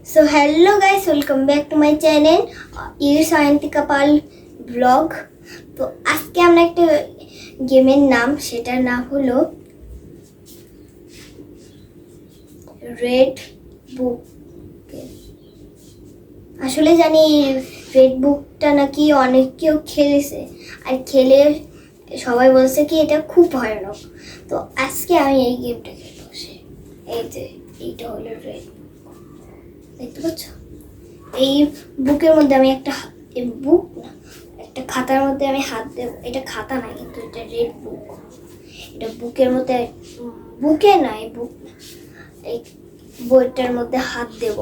So hello guys, welcome back to my channel Sayantika Pal blog. তো আজকে আমরা একটা গেমের নাম, সেটার নাম হলো রেড বুক। আসলে জানি রেড বুকটা নাকি অনেক কেউ খেলেছে, আর খেলে সবাই বলছে কি এটা খুব ভয়ানক। তো আজকে আমি এই গেমটা খেলবো। এই যে এইটা হলো রেড, দেখতে পাচ্ছ? এই বুকের মধ্যে আমি একটা বুক না, একটা খাতার মধ্যে আমি হাত দেবো। এটা খাতা না, কিন্তু এটা রেড বুক। এটা বুকের মধ্যে, বুকে না, এই বুক না, এই বইটার মধ্যে হাত দেব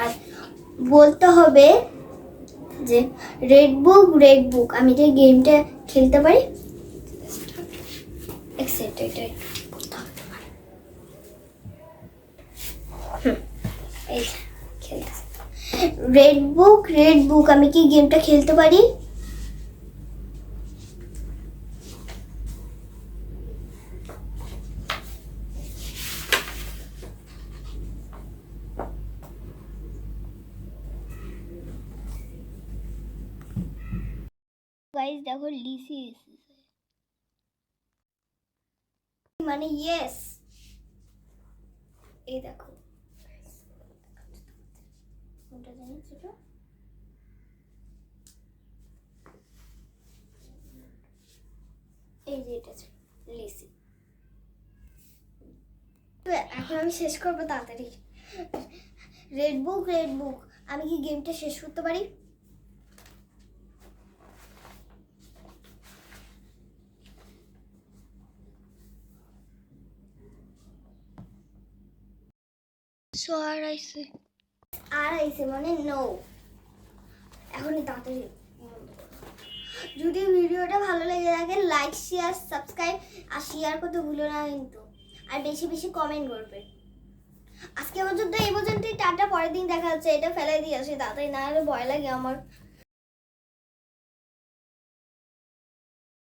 আর বলতে হবে যে রেড বুক রেড বুক। আমি যে গেমটা খেলতে পারি, এটা করতে হবে। এই খেলতে রেড বুক, আমি কি গেমটা খেলতে পারি? গাইস দেখো, লিসি মানে ইয়েস। এই দেখো, কোনটা জানি ছোট, এই যে এটা ছিল লিসি। তো এখন আমি শেষ করবো তাড়াতাড়ি। রেড বুক, আমি কি গেমটা শেষ করতে পারি? আর আইসে মানে নো। এখনই তাড়াতাড়ি। যদি ভিডিওটা ভালো লেগে থাকে, লাইক শেয়ার সাবস্ক্রাইব আর শেয়ার করতে ভুলো না কিন্তু, আর বেশি বেশি কমেন্ট করবে। আজকে পর্যন্ত এই পর্যন্তই, টাটা। পরের দিন দেখা যাচ্ছে। এটা ফেলাই দিয়ে আসে তাড়াতাড়ি, না হলে ভয় লাগে আমার।